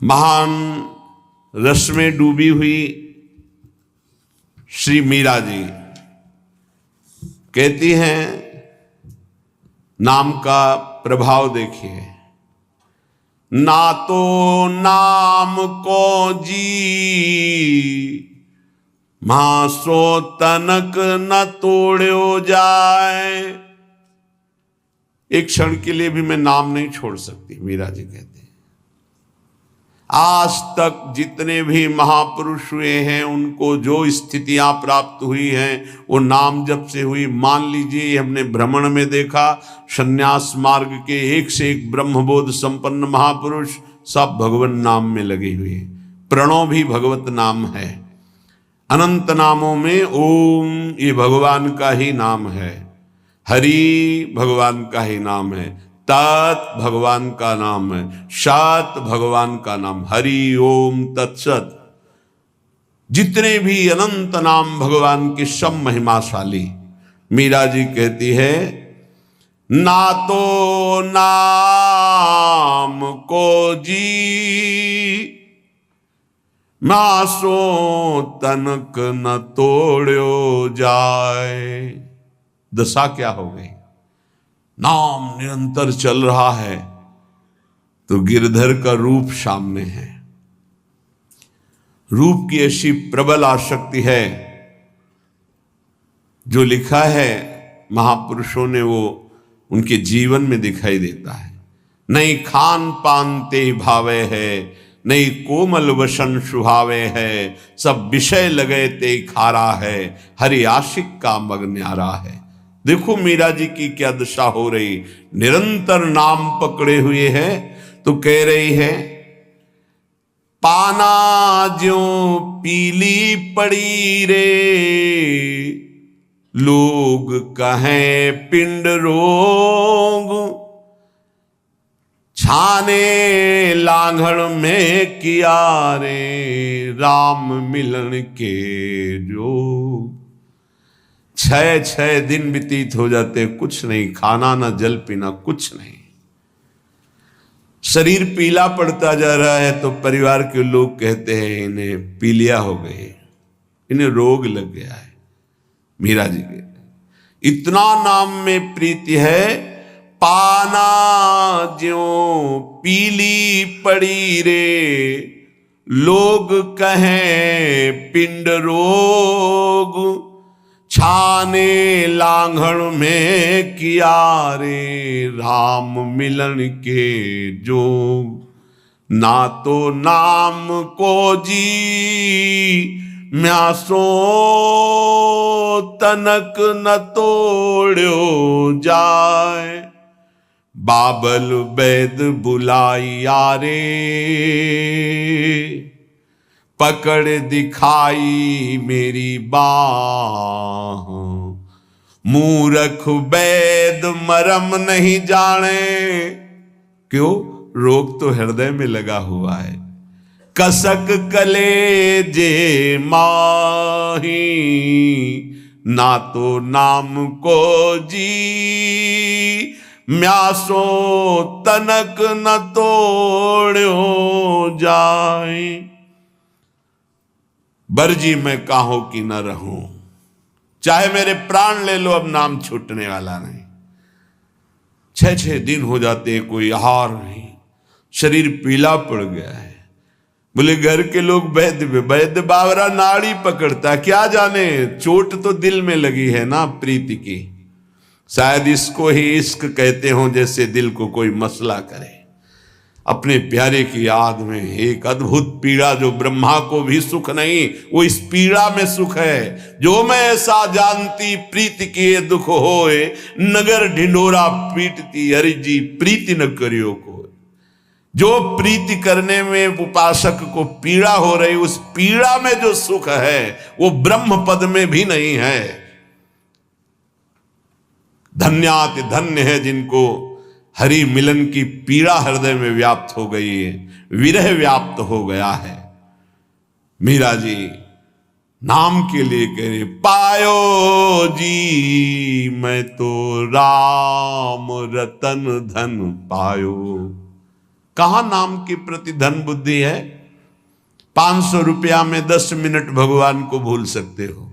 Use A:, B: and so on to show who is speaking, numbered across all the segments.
A: महान रस में डूबी हुई श्री मीरा जी कहती हैं, नाम का प्रभाव देखिए। ना तो नाम को जी मासो तनक न तोड़ो जाए। एक क्षण के लिए भी मैं नाम नहीं छोड़ सकती, मीरा जी कहते हैं। आज तक जितने भी महापुरुष हुए हैं उनको जो स्थितियां प्राप्त हुई हैं वो नाम जप से हुई। मान लीजिए हमने भ्रमण में देखा, संन्यास मार्ग के एक से एक ब्रह्मबोध संपन्न महापुरुष सब भगवान नाम में लगे हुए हैं। प्रणव भी भगवत नाम है। अनंत नामों में ओम ये भगवान का ही नाम है, हरि भगवान का ही नाम है, तत् भगवान का नाम है, सत भगवान का नाम, हरि ओम तत्सत। जितने भी अनंत नाम भगवान के सब महिमाशाली। मीरा जी कहती है, ना तो नाम को जी मासो तनक न तोड़ो जाए। दशा क्या हो गई? नाम निरंतर चल रहा है तो गिरधर का रूप सामने है। रूप की ऐसी प्रबल आसक्ति है, जो लिखा है महापुरुषों ने वो उनके जीवन में दिखाई देता है। नहीं खान पान ते भावे है, नहीं कोमल वसन सुहावे है, सब विषय लगे ते खारा है, हरि आशिक का मग न्यारा है। देखो मीरा जी की क्या दशा हो रही, निरंतर नाम पकड़े हुए हैं। तो कह रही है, पाना ज्यों पीली पड़ी रे, लोग कहें पिंड रोग, छाने लांघड़ में किया रे, राम मिलन के जोग। 6 दिन व्यतीत हो जाते, कुछ नहीं, खाना ना जल पीना, कुछ नहीं। शरीर पीला पड़ता जा रहा है तो परिवार के लोग कहते हैं इन्हें पीलिया हो गई, इन्हें रोग लग गया है। मीरा जी के इतना नाम में प्रीति है, पाना ज्यों पीली पड़ी रे, लोग कहें पिंड रोग, छाने लांघड़ में किया रे, राम मिलन के जोग। ना तो नाम को जी म्यासो तनक न तोड़ो जाए, बाबल वैद बुलाइया रे, पकड़ दिखाई मेरी बाह, मूर्ख वैद मरम नहीं जाने। क्यों? रोग तो हृदय में लगा हुआ है। कसक कलेजे माही, ना तो नाम को जी म्यासो तनक न तोड़ो जाए। बरजी मैं काहो की न रहूं, चाहे मेरे प्राण ले लो, अब नाम छूटने वाला नहीं। 6 दिन हो जाते, कोई आहार नहीं, शरीर पीला पड़ गया है। बोले घर के लोग वैद्य बावरा नाड़ी पकड़ता, क्या जाने चोट तो दिल में लगी है ना प्रीति की। शायद इसको ही इश्क कहते हो, जैसे दिल को कोई मसला करे। अपने प्यारे की याद में एक अद्भुत पीड़ा, जो ब्रह्मा को भी सुख नहीं, वो इस पीड़ा में सुख है। जो मैं ऐसा जानती प्रीति किए दुख होए, नगर ढिंडोरा पीटती हरि जी प्रीति न करियो को। जो प्रीति करने में उपासक को पीड़ा हो रही, उस पीड़ा में जो सुख है वो ब्रह्म पद में भी नहीं है। धन्याति धन्य है जिनको हरि मिलन की पीड़ा हृदय में व्याप्त हो गई है, विरह व्याप्त हो गया है। मीरा जी नाम के लिए कह रहे, पायो जी मैं तो राम रतन धन पायो। कहां नाम के प्रति धन बुद्धि है? 500 रुपया में 10 मिनट भगवान को भूल सकते हो।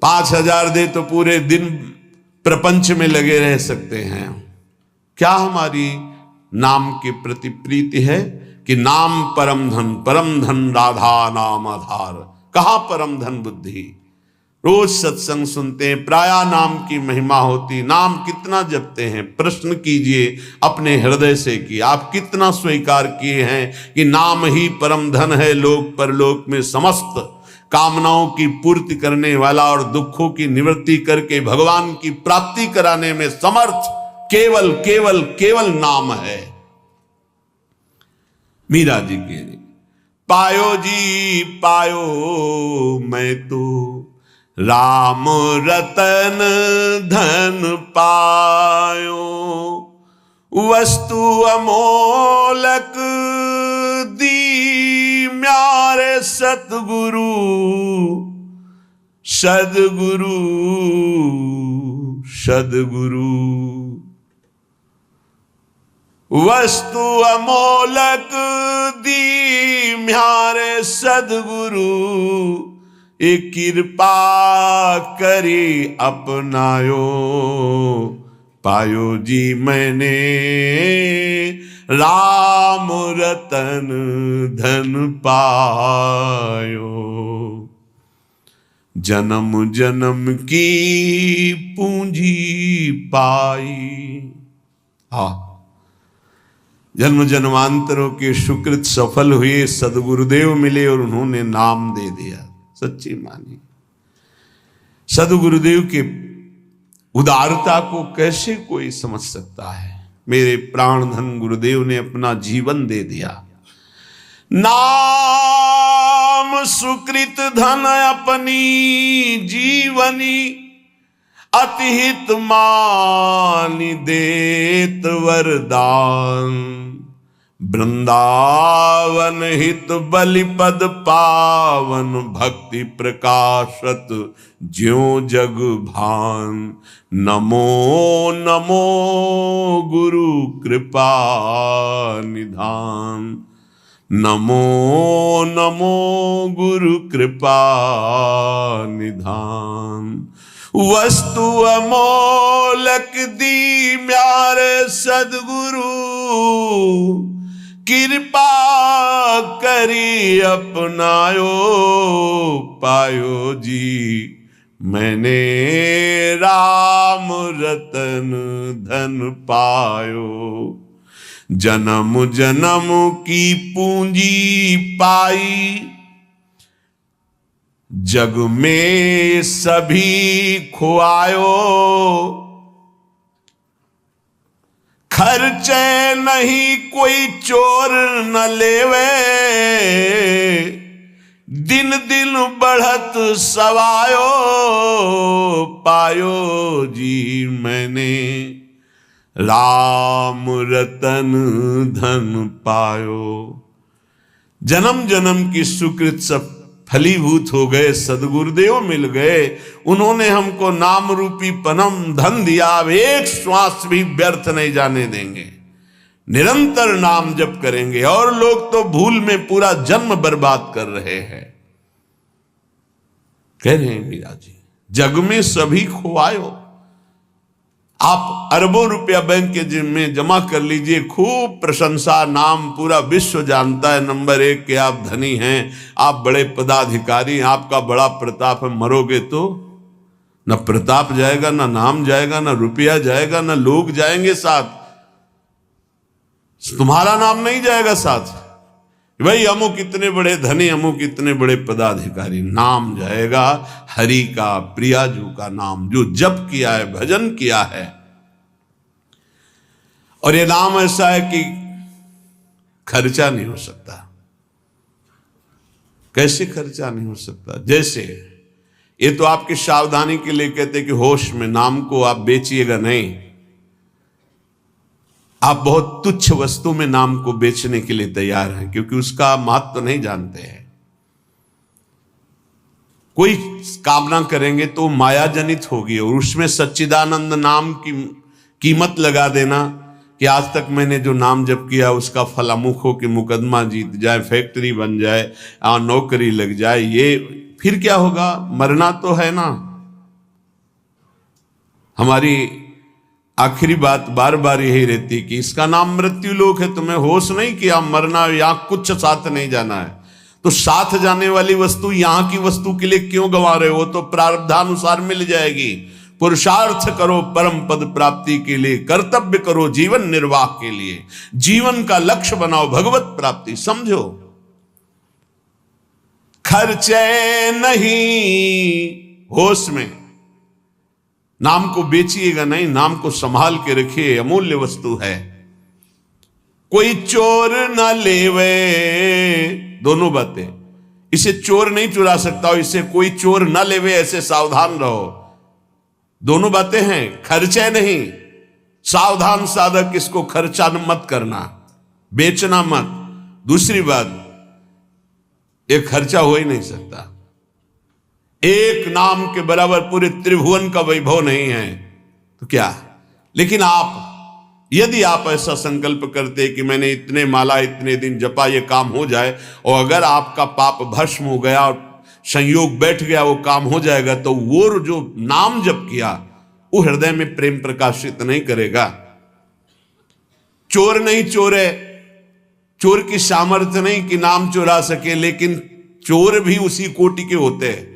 A: 5000 दे तो पूरे दिन प्रपंच में लगे रह सकते हैं। क्या हमारी नाम के प्रति प्रीति है कि नाम परम धन राधा नाम आधार। कहां परम धन बुद्धि? रोज सत्संग सुनते हैं, प्रायः नाम की महिमा होती, नाम कितना जपते हैं? प्रश्न कीजिए अपने हृदय से कि आप कितना स्वीकार किए हैं कि नाम ही परम धन है, लोक परलोक में समस्त कामनाओं की पूर्ति करने वाला और दुखों की निवृत्ति करके भगवान की प्राप्ति कराने में समर्थ केवल केवल केवल नाम है। मीरा जी के पायो जी पायो मैं तो राम रतन धन पायो, वस्तु अमोलक दी म्यारे सतगुरु सदगुरु सदगुरु। वस्तु अमोलक दी म्यारे सदगुरु, एक कृपा करी अपनायो, पायो जी मैंने राम रतन धन पायो। जन्म जन्म की पूंजी पाई। हाँ, जन्म जन्मांतरों के सुकृत सफल हुए, सदगुरुदेव मिले और उन्होंने नाम दे दिया। सच्ची मानी सदगुरुदेव के उदारता को कैसे कोई समझ सकता है? मेरे प्राण धन गुरुदेव ने अपना जीवन दे दिया। नाम सुकृत धन अपनी जीवनी, अतिहित मानि देत वरदान। वृंदावन हित बलिपद पावन, भक्ति प्रकाशत ज्यों जग भान। नमो नमो गुरु कृपा निधान, नमो नमो गुरु कृपा निधान। वस्तु अमोलक दी म्यारे सदगुरु, कृपा करी अपनायो, पायो जी मैंने राम रतन धन पायो। जन्म जन्म की पूंजी पाई, जग में सभी खुआयो। खर्चे नहीं कोई चोर न लेवे, दिन दिन बढ़त सवायो, पायो जी मैंने राम रतन धन पायो। जन्म जन्म की सुकृत सब फलीभूत हो गए, सदगुरुदेव मिल गए, उन्होंने हमको नाम रूपी परम धन दिया। अब एक श्वास भी व्यर्थ नहीं जाने देंगे, निरंतर नाम जप करेंगे। और लोग तो भूल में पूरा जन्म बर्बाद कर रहे हैं। कह रहे हैं मीरा जी, जग में सभी खुआयो। आप अरबों रुपया बैंक के में जमा कर लीजिए, खूब प्रशंसा, नाम पूरा विश्व जानता है नंबर 1 के आप धनी हैं, आप बड़े पदाधिकारी, आपका बड़ा प्रताप है। मरोगे तो न प्रताप जाएगा, न नाम जाएगा, न रुपया जाएगा, न लोग जाएंगे साथ, तुम्हारा नाम नहीं जाएगा साथ। भाई अमुक कितने बड़े धनी, अमुक कितने बड़े पदाधिकारी, नाम जाएगा हरि का, प्रियाजू का नाम, जो जप किया है, भजन किया है। और ये नाम ऐसा है कि खर्चा नहीं हो सकता। कैसे खर्चा नहीं हो सकता? जैसे ये तो आपकी सावधानी के लिए कहते कि होश में नाम को आप बेचिएगा नहीं। आप बहुत तुच्छ वस्तु में नाम को बेचने के लिए तैयार हैं, क्योंकि उसका महत्व तो नहीं जानते हैं। कोई कामना करेंगे तो माया जनित होगी, और उसमें सच्चिदानंद नाम की कीमत लगा देना कि आज तक मैंने जो नाम जप किया उसका फल अमुक हो कि मुकदमा जीत जाए, फैक्ट्री बन जाए, नौकरी लग जाए, ये फिर क्या होगा? मरना तो है ना। हमारी आखिरी बात बार बार यही रहती कि इसका नाम मृत्यु लोक है, तुम्हें होश नहीं कि आप मरना, या कुछ साथ नहीं जाना है। तो साथ जाने वाली वस्तु यहां की वस्तु के लिए क्यों गंवा रहे हो? तो प्रारब्धानुसार मिल जाएगी। पुरुषार्थ करो परम पद प्राप्ति के लिए, कर्तव्य करो जीवन निर्वाह के लिए, जीवन का लक्ष्य बनाओ भगवत प्राप्ति। समझो, खर्चे नहीं, होश में। नाम को बेचिएगा नहीं, नाम को संभाल के रखिए, अमूल्य वस्तु है। कोई चोर न लेवे, दोनों बातें। इसे चोर नहीं चुरा सकता, और इसे कोई चोर न लेवे, ऐसे सावधान रहो। दोनों बातें हैं। खर्चे नहीं, सावधान साधक, इसको खर्चा मत करना, बेचना मत। दूसरी बात, एक खर्चा हो ही नहीं सकता। एक नाम के बराबर पूरे त्रिभुवन का वैभव नहीं है तो क्या। लेकिन आप, यदि आप ऐसा संकल्प करते कि मैंने इतने माला इतने दिन जपा, ये काम हो जाए, और अगर आपका पाप भस्म हो गया और संयोग बैठ गया, वो काम हो जाएगा, तो वो जो नाम जप किया वो हृदय में प्रेम प्रकाशित नहीं करेगा। चोर नहीं चोरे, चोर की सामर्थ्य नहीं कि नाम चुरा सके, लेकिन चोर भी उसी कोटि के होते हैं।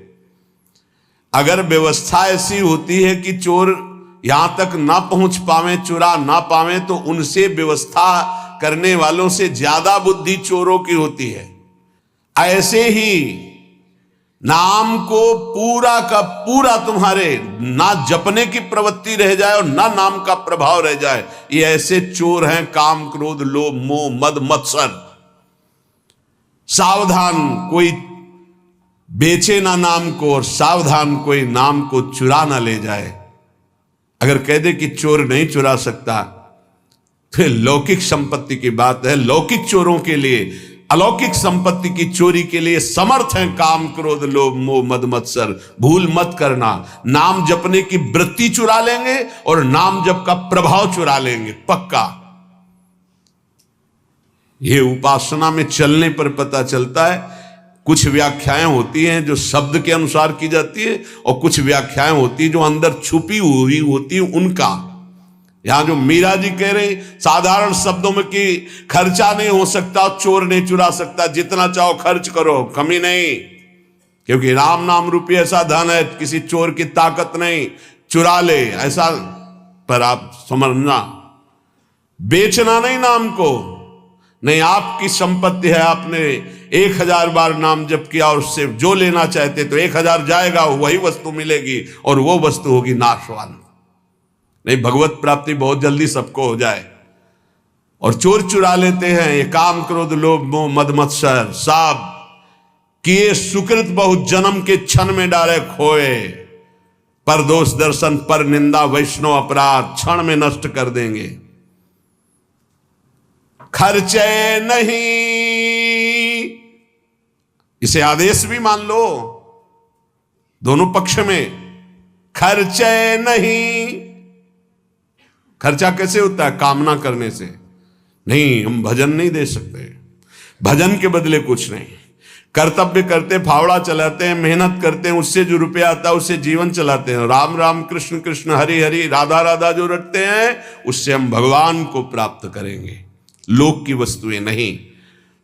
A: अगर व्यवस्था ऐसी होती है कि चोर यहां तक ना पहुंच पावे, चुरा ना पावे, तो उनसे व्यवस्था करने वालों से ज्यादा बुद्धि चोरों की होती है। ऐसे ही नाम को पूरा का पूरा तुम्हारे ना जपने की प्रवृत्ति रह जाए और ना नाम का प्रभाव रह जाए, ये ऐसे चोर हैं काम क्रोध लोभ मोह मद मत्सर। सावधान कोई बेचे ना नाम को, और सावधान कोई नाम को चुरा ना ले जाए। अगर कह दे कि चोर नहीं चुरा सकता, फिर लौकिक संपत्ति की बात है। लौकिक चोरों के लिए, अलौकिक संपत्ति की चोरी के लिए समर्थ हैं काम क्रोध लोभ मोह मद मत्सर। भूल मत करना, नाम जपने की वृत्ति चुरा लेंगे और नाम जप का प्रभाव चुरा लेंगे, पक्का। ये उपासना में चलने पर पता चलता है। कुछ व्याख्याएं होती हैं जो शब्द के अनुसार की जाती है, और कुछ व्याख्याएं होती है जो अंदर छुपी हुई होती है उनका। यहां जो मीरा जी कह रहे साधारण शब्दों में कि खर्चा नहीं हो सकता, चोर नहीं चुरा सकता, जितना चाहो खर्च करो, कमी नहीं, क्योंकि राम नाम रूपी ऐसा धन है, किसी चोर की ताकत नहीं, चुरा ले ऐसा। पर आप समझना, बेचना नहीं नाम को, नहीं आपकी संपत्ति है, आपने 1000 बार नाम जप किया और उससे जो लेना चाहते तो 1000 जाएगा, वही वस्तु मिलेगी और वो वस्तु होगी नाशवान। नहीं, भगवत प्राप्ति बहुत जल्दी सबको हो जाए। और चोर चुरा लेते हैं, ये काम क्रोध लोभ मोह मद मत्सर सब किए सुकृत बहुत जन्म के क्षण में डाले खोए। पर दोष दर्शन पर निंदा वैष्णव अपराध क्षण में नष्ट कर देंगे। खर्चे नहीं, इसे आदेश भी मान लो, दोनों पक्ष में। खर्चे नहीं, खर्चा कैसे होता है? कामना करने से नहीं। हम भजन नहीं दे सकते, भजन के बदले कुछ नहीं। कर्तव्य करते, फावड़ा चलाते हैं, मेहनत करते हैं, उससे जो रुपया आता है उससे जीवन चलाते हैं। राम राम कृष्ण कृष्ण हरि हरि राधा राधा जो रटते हैं, उससे हम भगवान को प्राप्त करेंगे, लोक की वस्तुएं नहीं।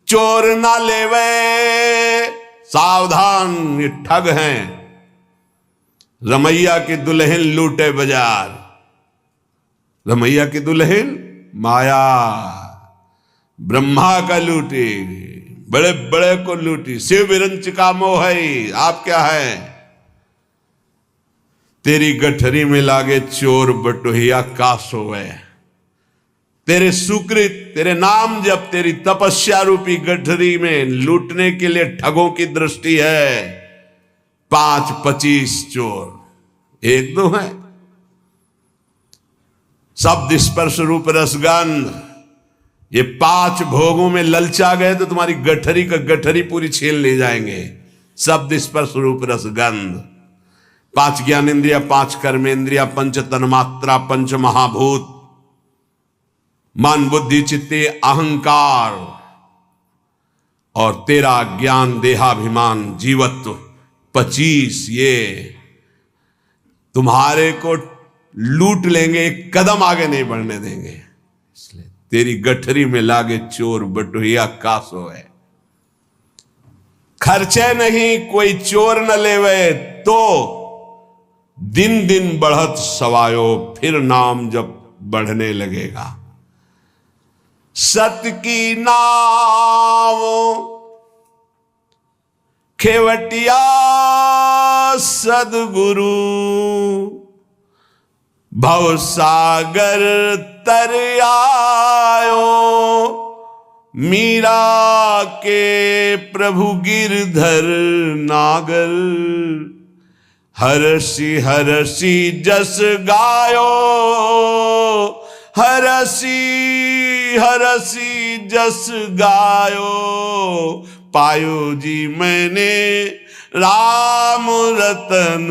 A: चोर ना लेवे, सावधान, ये ठग हैं। रमैया की दुल्हन लूटे बाजार, रमैया की दुल्हन माया, ब्रह्मा का लूटी, बड़े बड़े को लूटी, शिव विरंच का मोह है। आप क्या है? तेरी गठरी में लागे चोर बटोहिया का सोवे। तेरे सुकृत, तेरे नाम जब तेरी तपस्या रूपी गठरी में लूटने के लिए ठगों की दृष्टि है। 5-25 चोर, एक दो है। शब्द स्पर्श रूप रसगंध, ये 5 भोगों में ललचा गए तो तुम्हारी गठरी का गठरी पूरी छीन ले जाएंगे। शब्द स्पर्श रूप रसगंध, 5 ज्ञानेन्द्रिया, 5 कर्मेंद्रिया, 5 तन्मात्रा, 5 महाभूत, मन बुद्धि चित्ते अहंकार और तेरा ज्ञान देहाभिमान जीवत्व 25 ये तुम्हारे को लूट लेंगे, एक कदम आगे नहीं बढ़ने देंगे। इसलिए तेरी गठरी में लागे चोर बटुहिया कासो है, खर्चे नहीं कोई चोर न लेवे तो दिन दिन बढ़त सवायो, फिर नाम जब बढ़ने लगेगा। सत्य की नाव खेवटिया सदगुरु, भव सागर तर आयो, मीरा के प्रभु गिरधर नागर, हरसी हरसी जस गायो, हरसी हरसी जस गायो, पायो जी मैंने राम रतन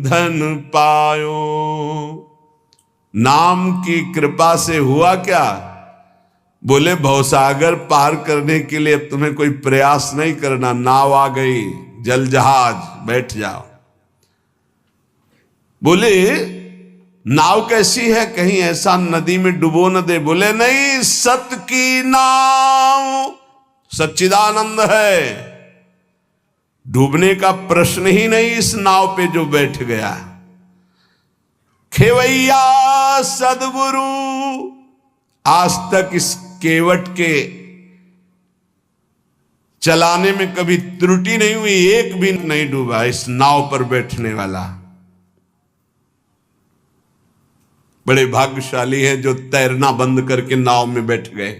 A: धन पायो। नाम की कृपा से हुआ क्या? बोले भवसागर पार करने के लिए अब तुम्हें कोई प्रयास नहीं करना, नाव आ गई, जल जहाज, बैठ जाओ। बोले नाव कैसी है, कहीं ऐसा नदी में डुबो न दे। बोले नहीं, सत्य की नाव सच्चिदानंद है, डूबने का प्रश्न ही नहीं इस नाव पे जो बैठ गया। खेवैया सदगुरु, आज तक इस केवट के चलाने में कभी त्रुटि नहीं हुई, एक भी नहीं डूबा इस नाव पर बैठने वाला। बड़े भाग्यशाली हैं जो तैरना बंद करके नाव में बैठ गए,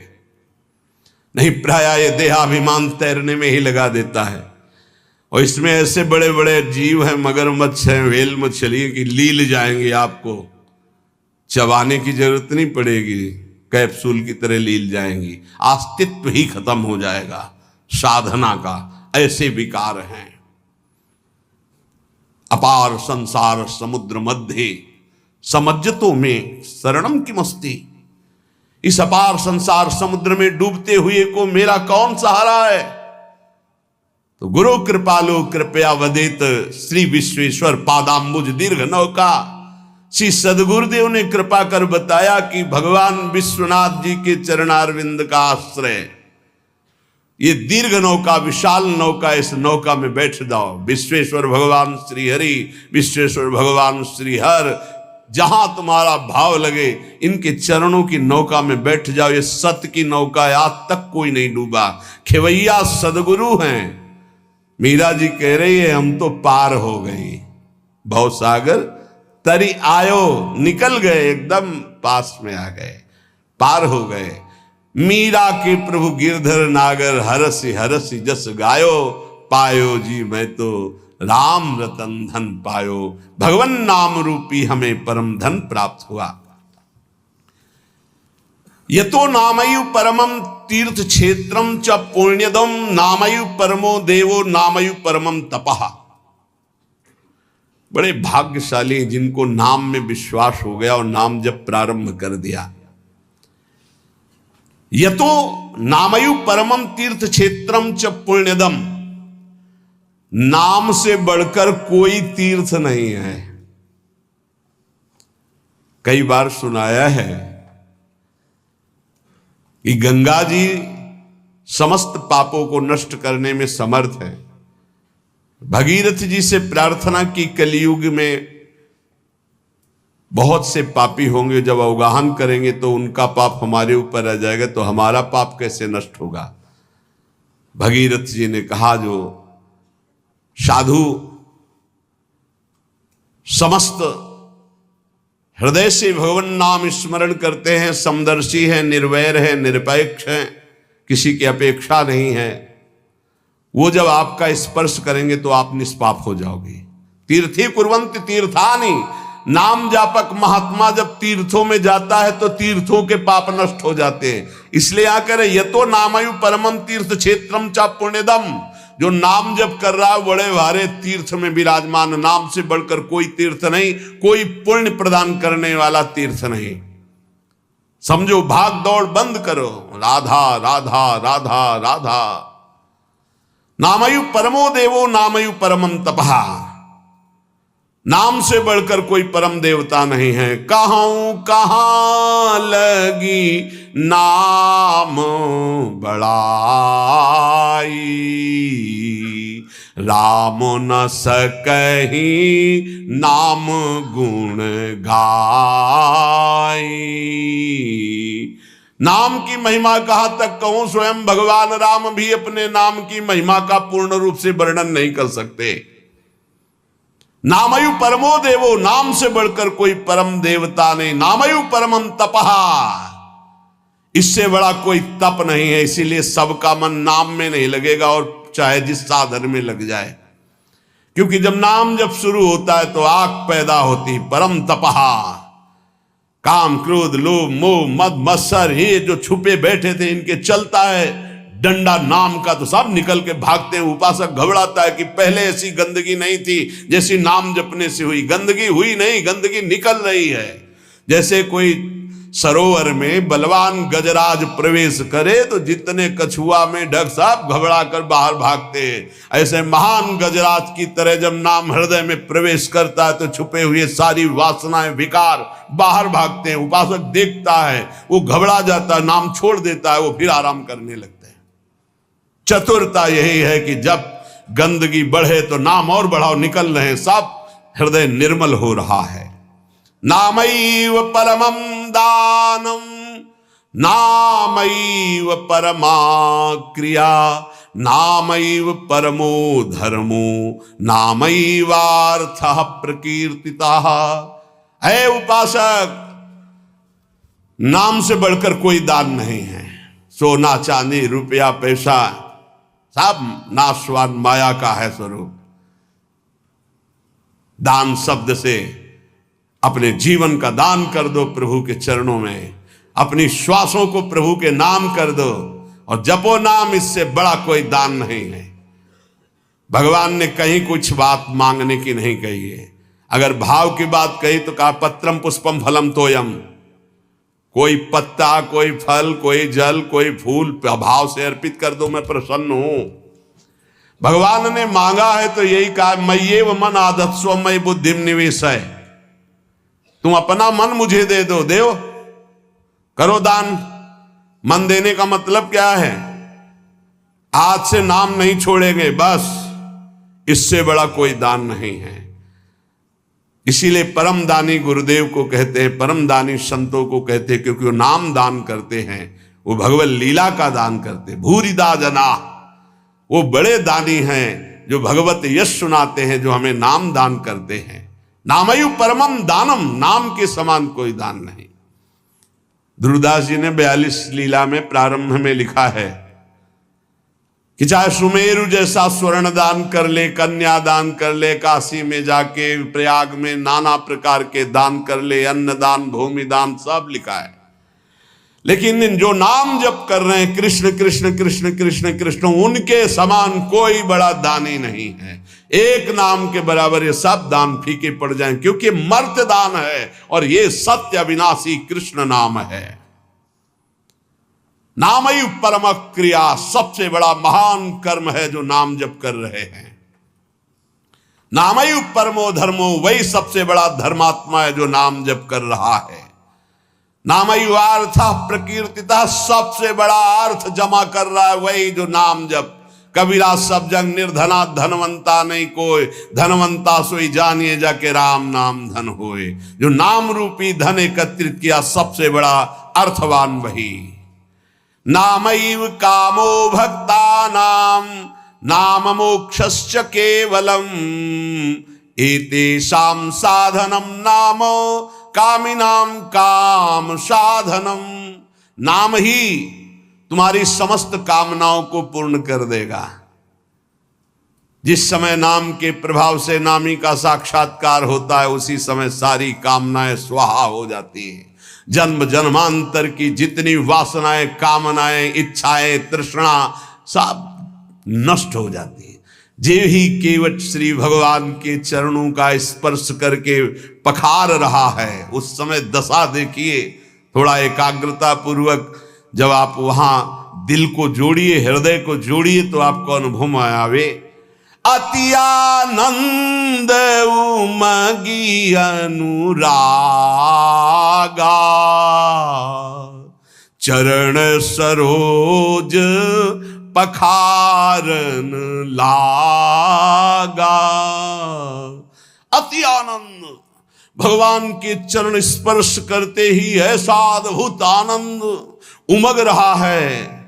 A: नहीं प्राय ये देहाभिमान तैरने में ही लगा देता है। और इसमें ऐसे बड़े बड़े जीव हैं, मगरमच्छ हैं, व्हेल मछली कि लील जाएंगे, आपको चबाने की जरूरत नहीं पड़ेगी, कैप्सूल की तरह लील जाएंगी, अस्तित्व ही खत्म हो जाएगा साधना का। ऐसे विकार हैं। अपार संसार समुद्र मध्य समज्जतों में शरणम की मस्ती, इस अपार संसार समुद्र में डूबते हुए को मेरा कौन सहारा है? तो गुरु कृपालु कृपया वदित श्री विश्वेश्वर पादाम्बुज दीर्घ नौका, श्री सदगुरुदेव ने कृपा कर बताया कि भगवान विश्वनाथ जी के चरणारविंद का आश्रय ये दीर्घ नौका, विशाल नौका, इस नौका में बैठ जाओ। विश्वेश्वर भगवान श्री हरि, विश्वेश्वर भगवान श्री हर, जहां तुम्हारा भाव लगे इनके चरणों की नौका में बैठ जाओ। ये सत्य की नौका है, आज तक कोई नहीं डूबा। खेवैया सदगुरु हैं। मीरा जी कह रही है हम तो पार हो गई, भवसागर तरी आयो, निकल गए, एकदम पास में आ गए, पार हो गए। मीरा के प्रभु गिरधर नागर, हरसी हरसी जस गायो, पायो जी मैं तो राम रतन धन पायो। भगवन नाम रूपी हमें परम धन प्राप्त हुआ। यतो नामयु परमम तीर्थ क्षेत्रम च पुण्यदम, नामयु परमो देवो नामयु परमम तपः। बड़े भाग्यशाली जिनको नाम में विश्वास हो गया और नाम जब प्रारंभ कर दिया। यतो नामयु परमम तीर्थ क्षेत्रम च पुण्यदम, नाम से बढ़कर कोई तीर्थ नहीं है। कई बार सुनाया है कि गंगा जी समस्त पापों को नष्ट करने में समर्थ है। भगीरथ जी से प्रार्थना की, कलयुग में बहुत से पापी होंगे, जब अवगाहन करेंगे तो उनका पाप हमारे ऊपर आ जाएगा, तो हमारा पाप कैसे नष्ट होगा। भगीरथ जी ने कहा जो साधु समस्त हृदय से भगवान नाम स्मरण करते हैं, समदर्शी हैं, निर्वैर हैं, निरपेक्ष हैं, किसी की अपेक्षा नहीं है, वो जब आपका स्पर्श करेंगे तो आप निष्पाप हो जाओगे। तीर्थी कुर्वन्ति तीर्थानि, नाम जापक महात्मा जब तीर्थों में जाता है तो तीर्थों के पाप नष्ट हो जाते हैं। इसलिए आकर यतो नामयु परमम तीर्थ क्षेत्रम चा पुण्यदम, जो नाम जप कर रहा है बड़े भारे तीर्थ में विराजमान, नाम से बढ़कर कोई तीर्थ नहीं, कोई पुण्य प्रदान करने वाला तीर्थ नहीं। समझो भाग दौड़ बंद करो, राधा राधा राधा राधा। नामयु परमो देवो नामयु परमम तपहा, नाम से बढ़कर कोई परम देवता नहीं है। कहूं कहां लगी नाम बड़ाई, राम न सकही नाम गुण गाई। नाम की महिमा कहां तक कहूं, स्वयं भगवान राम भी अपने नाम की महिमा का पूर्ण रूप से वर्णन नहीं कर सकते। नामयु परमो देवो, नाम से बढ़कर कोई परम देवता नहीं। नामयु परमम तपहा, इससे बड़ा कोई तप नहीं है। इसीलिए सबका मन नाम में नहीं लगेगा, और चाहे जिस साधन में लग जाए, क्योंकि जब नाम जब शुरू होता है तो आग पैदा होती। परम तपहा, काम क्रोध लोभ मोह मद मत्सर, ये जो छुपे बैठे थे इनके चलता है डंडा नाम का, तो सब निकल के भागते हैं। उपासक घबराता है कि पहले ऐसी गंदगी नहीं थी जैसी नाम जपने से हुई। गंदगी हुई नहीं, गंदगी निकल रही है। जैसे कोई सरोवर में बलवान गजराज प्रवेश करे तो जितने कछुआ में ढक सब घबरा कर बाहर भागते हैं, ऐसे महान गजराज की तरह जब नाम हृदय में प्रवेश करता है तो छुपे हुए सारी वासनाएं विकार बाहर भागते हैं। उपासक देखता है, वो घबरा जाता है, नाम छोड़ देता है, वो फिर आराम करने लगता है। चतुरता यही है कि जब गंदगी बढ़े तो नाम और बढ़ाओ, निकल रहे, सब हृदय निर्मल हो रहा है। नामैव परमं दानम नामैव परमा क्रिया, नामैव परमो धर्मो नामैवार्थः प्रकीर्तितः। है उपासक, नाम से बढ़कर कोई दान नहीं है। सोना चांदी रुपया पैसा सब नाशवान माया का है स्वरूप। दान शब्द से अपने जीवन का दान कर दो प्रभु के चरणों में, अपनी श्वासों को प्रभु के नाम कर दो और जपो नाम, इससे बड़ा कोई दान नहीं है। भगवान ने कहीं कुछ बात मांगने की नहीं कही है। अगर भाव की बात कही तो कहा पत्रम पुष्पम फलम तोयम, कोई पत्ता कोई फल कोई जल कोई फूल भाव से अर्पित कर दो, मैं प्रसन्न हूं। भगवान ने मांगा है तो यही कहा, मय्येव मन आदत्स्व मयि बुद्धिम निवेशय, तुम अपना मन मुझे दे दो, देव करो दान। मन देने का मतलब क्या है? आज से नाम नहीं छोड़ेंगे, बस, इससे बड़ा कोई दान नहीं है। इसीलिए परम दानी गुरुदेव को कहते हैं, परम दानी संतों को कहते हैं, क्योंकि वो नाम दान करते हैं, वो भगवत लीला का दान करते हैं। भूरिदा जना, वो बड़े दानी हैं जो भगवत यश सुनाते हैं, जो हमें नाम दान करते हैं। नामयु परमम दानम, नाम के समान कोई दान नहीं। ध्रुवदास जी ने 42 लीला में प्रारंभ में लिखा है कि चाहे सुमेरु जैसा स्वर्ण दान कर ले, कन्या दान कर ले, काशी में जाके प्रयाग में नाना प्रकार के दान कर ले, अन्न दान भूमि दान सब लिखा है। लेकिन जो नाम जप कर रहे हैं कृष्ण कृष्ण कृष्ण कृष्ण कृष्ण, उनके समान कोई बड़ा दानी नहीं है। एक नाम के बराबर ये सब दान फीके पड़ जाएं, क्योंकि मर्त्य दान है और ये सत्य अविनाशी कृष्ण नाम है। नामयु परम क्रिया, सबसे बड़ा महान कर्म है जो नाम जप कर रहे हैं। नामयु परमो धर्मो, वही सबसे बड़ा धर्मात्मा है जो नाम जप कर रहा है। नामयु अर्थ प्रकीर्तिता, सबसे बड़ा अर्थ जमा कर रहा है वही जो नाम जप। कबीरा सब जंग निर्धना धनवंता नहीं कोई, धनवंता सोई जानिए जाके राम नाम धन होए। जो नाम रूपी धन एकत्रित किया सबसे बड़ा अर्थवान वही। नामैव कामो भक्तानां नाम मोक्षश्च केवलम, एतेषां साधनं नाम कामिनां काम साधनम। नाम ही तुम्हारी समस्त कामनाओं को पूर्ण कर देगा। जिस समय नाम के प्रभाव से नामी का साक्षात्कार होता है, उसी समय सारी कामनाएं स्वाहा हो जाती हैं। जन्म जन्मांतर की जितनी वासनाएं कामनाएं इच्छाएं तृष्णा सब नष्ट हो जाती है। जे ही केवट श्री भगवान के चरणों का स्पर्श करके पखार रहा है, उस समय दशा देखिए थोड़ा एकाग्रता पूर्वक जब आप वहां दिल को जोड़िए, हृदय को जोड़िए, तो आपको अनुभव में आवे। अति आनंद उमगी अनुरागा, चरण सरोज पखारन लागा। अति आनंद, भगवान के चरण स्पर्श करते ही ऐसा अद्भुत आनंद उमग रहा है,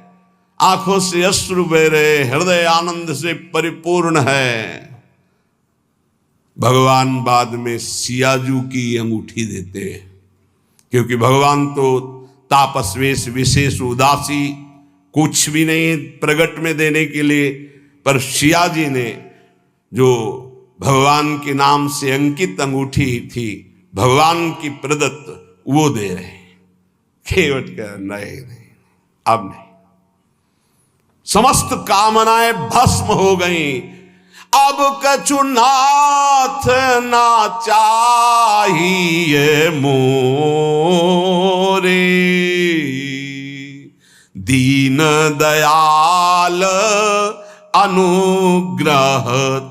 A: आंखों से अश्रु बह रहे, हृदय आनंद से परिपूर्ण है। भगवान बाद में सियाजू की अंगूठी देते हैं, क्योंकि भगवान तो तापस्वेश विशेष उदासी कुछ भी नहीं प्रगट में देने के लिए, पर सियाजी ने जो भगवान के नाम से अंकित अंगूठी थी, भगवान की प्रदत्त, वो दे रहे हैं। केवट का नहीं, अब नहीं, समस्त कामनाएं भस्म हो गई। अब कछु नाथ ना चाहिए मोरे, दीन दयाल अनुग्रह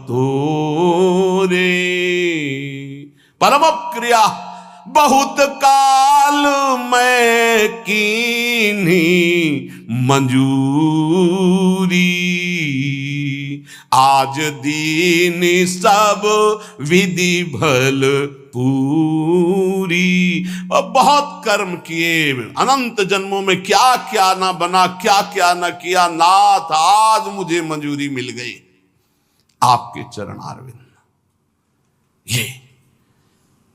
A: तोरे। परम क्रिया बहुत काल में कीन्ही मंजूरी, आज दीन सब विधि भल पूरी। और बहुत कर्म किए, अनंत जन्मों में क्या क्या ना बना, क्या क्या ना किया, नाथ आज मुझे मंजूरी मिल गई आपके चरणारविंद।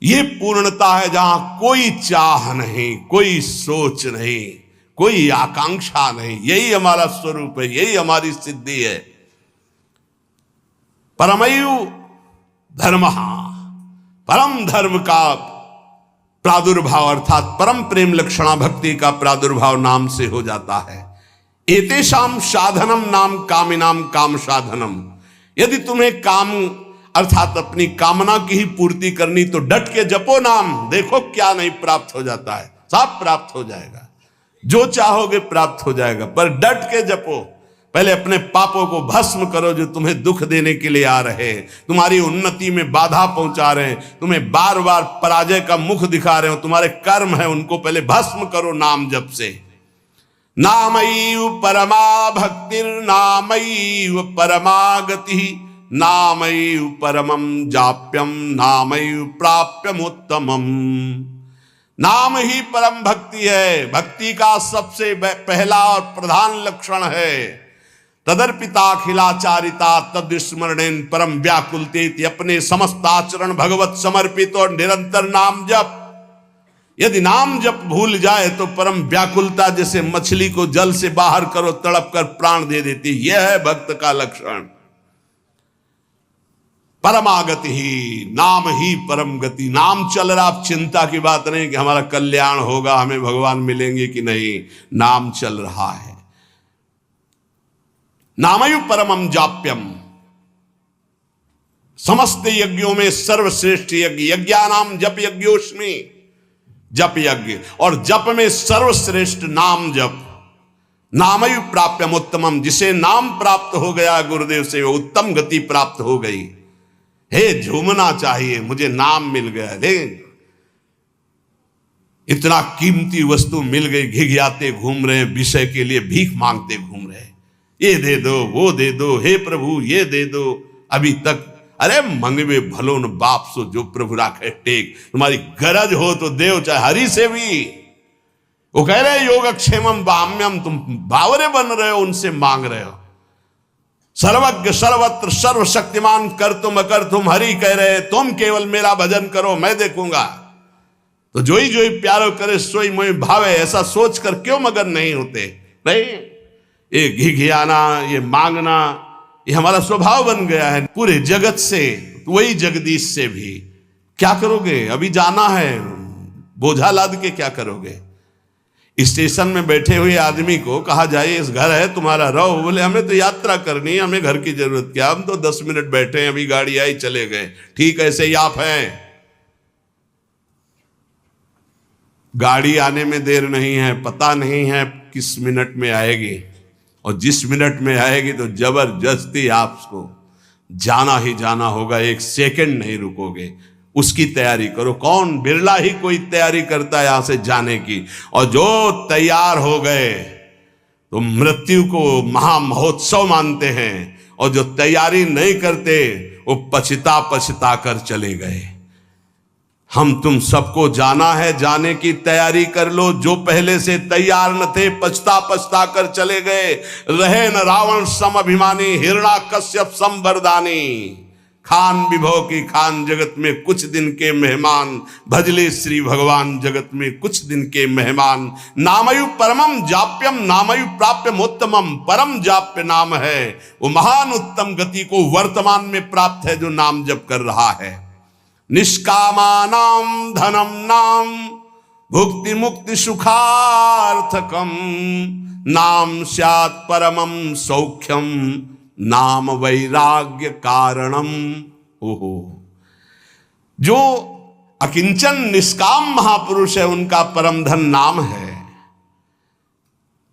A: ये पूर्णता है जहां कोई चाह नहीं, कोई सोच नहीं, कोई आकांक्षा नहीं। यही हमारा स्वरूप है, यही हमारी सिद्धि है। परमयु धर्म, परम धर्म का प्रादुर्भाव अर्थात परम प्रेम लक्षणा भक्ति का प्रादुर्भाव नाम से हो जाता है। एतेषाम साधनम नाम कामिनाम काम साधनम। यदि तुम्हें काम अर्थात अपनी कामना की ही पूर्ति करनी तो डट के जपो नाम, देखो क्या नहीं प्राप्त हो जाता है, सब प्राप्त हो जाएगा, जो चाहोगे प्राप्त हो जाएगा। पर डट के जपो, पहले अपने पापों को भस्म करो जो तुम्हें दुख देने के लिए आ रहे हैं, तुम्हारी उन्नति में बाधा पहुंचा रहे हैं, तुम्हें बार बार पराजय का मुख दिखा रहे हो, तुम्हारे कर्म है, उनको पहले भस्म करो नाम जप से। नामैव परमा भक्तिर नामैव परमा गति, नामैव परमं जाप्यम नामैव प्राप्यम उत्तमम। नाम ही परम भक्ति है, भक्ति का सबसे पहला और प्रधान लक्षण है। तदर्पिताखिलाचारिता तद्स्मरणेन परम व्याकुलते, अपने समस्त आचरण भगवत समर्पित और निरंतर नाम जप। यदि नाम जप भूल जाए तो परम व्याकुलता, जैसे मछली को जल से बाहर करो तड़प कर प्राण दे देती, यह है भक्त का लक्षण। परमागति ही, नाम ही परम गति। नाम चल रहा, आप चिंता की बात नहीं कि हमारा कल्याण होगा, हमें भगवान मिलेंगे कि नहीं, नाम चल रहा है। नामयु परमम जाप्यम, समस्त यज्ञों में सर्वश्रेष्ठ यज्ञ, यज्ञानाम जप यज्ञोस्मि, जप यज्ञ, और जप में सर्वश्रेष्ठ नाम जप। नामयु प्राप्यम उत्तमम, जिसे नाम प्राप्त हो गया गुरुदेव से, वो उत्तम गति प्राप्त हो गई। हे झूमना चाहिए, मुझे नाम मिल गया, ले इतना कीमती वस्तु मिल गई, घिघियाते घूम रहे हैं, विषय के लिए भीख मांगते घूम रहे हैं, ये दे दो, वो दे दो, हे प्रभु ये दे दो। अभी तक अरे मंगवे भलो न बाप सो जो प्रभु राखे टेक, तुम्हारी गरज हो तो देव, चाहे हरि से भी। वो कह रहे योगक्षेमम बाम्यम, तुम बावरे बन रहे हो, उनसे मांग रहे हो। सर्वज्ञ सर्वत्र सर्वशक्तिमान कर तुम अकर तुम, हरि कह रहे तुम केवल मेरा भजन करो, मैं देखूंगा। तो जो ही प्यारो करे सोई मोहि भावे, ऐसा सोच कर क्यों मगन नहीं होते? नहीं, ये घिघियाना, ये मांगना, ये हमारा स्वभाव बन गया है पूरे जगत से, वही जगदीश से भी। क्या करोगे? अभी जाना है, बोझा लाद के क्या करोगे? स्टेशन में बैठे हुए आदमी को कहा जाए इस घर है तुम्हारा, रहो। बोले हमें तो यात्रा करनी है, हमें घर की जरूरत क्या, हम तो 10 मिनट बैठे हैं, अभी गाड़ी आई चले गए। ठीक ऐसे ही आप हैं। गाड़ी आने में देर नहीं है, पता नहीं है किस मिनट में आएगी, और जिस मिनट में आएगी तो जबरदस्ती आपको जाना ही जाना होगा, एक सेकंड नहीं रुकोगे, उसकी तैयारी करो। कौन, बिरला ही कोई तैयारी करता है यहां से जाने की, और जो तैयार हो गए तो मृत्यु को महामहोत्सव मानते हैं, और जो तैयारी नहीं करते वो पछता पछता कर चले गए। हम तुम सबको जाना है, जाने की तैयारी कर लो। जो पहले से तैयार न थे पछता पछता कर चले गए। रहे न रावण सम अभिमानी, हिरण्याकश्यप सम वरदानी। खान विभव की खान, जगत में कुछ दिन के मेहमान, भजले श्री भगवान जगत में कुछ दिन के मेहमान। नामयु परमम जाप्यम, नामयु प्राप्यमोत्तमम। परम जाप्य नाम है, वो महान उत्तम गति को वर्तमान में प्राप्त है जो नाम जप कर रहा है। निष्कामानाम धनम नाम, भुक्ति मुक्ति सुखार्थकम। नाम स्यात् परमम सौख्यम, नाम वैराग्य कारणम। ओहो, जो अकिंचन निष्काम महापुरुष है उनका परम धन नाम है।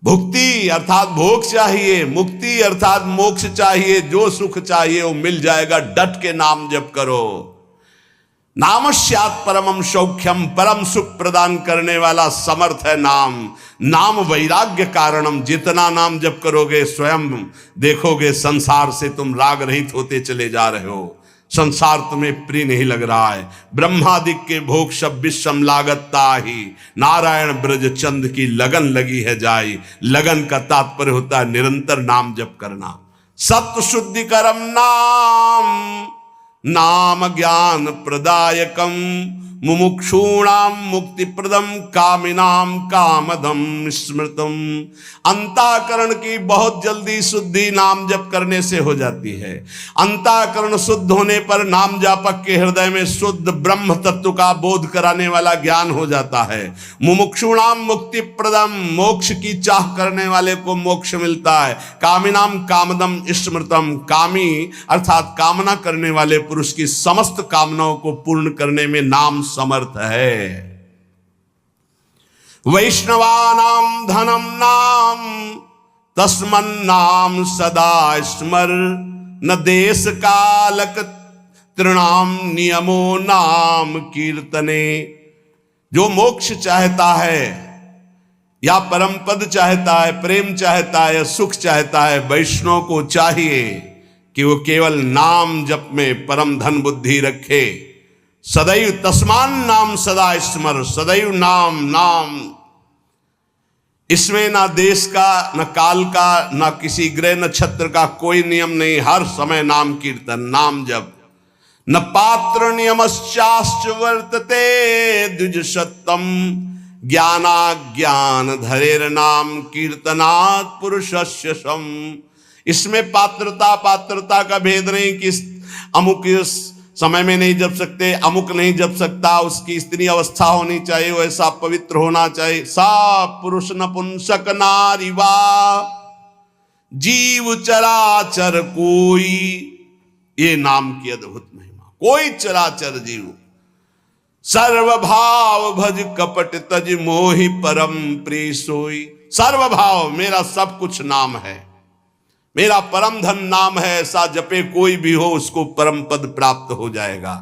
A: भुक्ति अर्थात भोग चाहिए, मुक्ति अर्थात मोक्ष चाहिए, जो सुख चाहिए वो मिल जाएगा। डट के नाम जप करो। नाम स्यात् परमम सौख्यम, परम सुख प्रदान करने वाला समर्थ है नाम। नाम वैराग्य कारणम, जितना नाम जप करोगे स्वयं देखोगे संसार से तुम राग रहित होते चले जा रहे हो। संसार तुम्हें प्रिय नहीं लग रहा है। ब्रह्मादिक के भोग सब विषम लागता ही, नारायण ब्रज चंद की लगन लगी है जाई। लगन का तात्पर्य होता है निरंतर नाम जप करना। सत्य शुद्धि करम नाम, नाम ज्ञान प्रदायकम। मुमुक्षूणाम मुक्ति प्रदम, कामिनाम कामदम स्मृतम। अंतःकरण की बहुत जल्दी शुद्धि नाम जप करने से हो जाती है। अंतःकरण शुद्ध होने पर नाम जापक के हृदय में शुद्ध ब्रह्म तत्व का बोध कराने वाला ज्ञान हो जाता है। मुमुक्षूणाम मुक्ति प्रदम, मोक्ष की चाह करने वाले को मोक्ष मिलता है। कामिनाम कामदम स्मृतम, कामी अर्थात कामना करने वाले पुरुष की समस्त कामनाओं को पूर्ण करने में नाम समर्थ है। वैष्णवानाम धनम नाम, तस्मन्नाम सदा स्मर। न देश कालक तृणाम नियमो नाम कीर्तने। जो मोक्ष चाहता है या परम पद चाहता है, प्रेम चाहता है या सुख चाहता है, वैष्णव को चाहिए कि वो केवल नाम जप में परम धन बुद्धि रखे। सदैव तस्मान नाम सदा स्मर, सदैव नाम नाम। इसमें ना देश का, न काल का, न किसी ग्रह नक्षत्र का कोई नियम नहीं। हर समय नाम कीर्तन, नाम जप। न पात्र नियमश्चाश्च वर्तते द्विज सत्तम। ज्ञाना ज्ञान धरेर नाम कीर्तनात् पुरुषस्य सम। इसमें पात्रता का भेद नहीं कि अमुक समय में नहीं जप सकते, अमुक नहीं जप सकता, उसकी स्त्री अवस्था होनी चाहिए, वैसा पवित्र होना चाहिए। सा पुरुष नपुंसक नारी वा, जीव चराचर कोई। ये नाम की अद्भुत महिमा। कोई चराचर जीव, सर्वभाव भज कपट तज मोहि परम प्रिय सोई। सर्वभाव, मेरा सब कुछ नाम है, मेरा परम धन नाम है। ऐसा जपे कोई भी हो उसको परम पद प्राप्त हो जाएगा।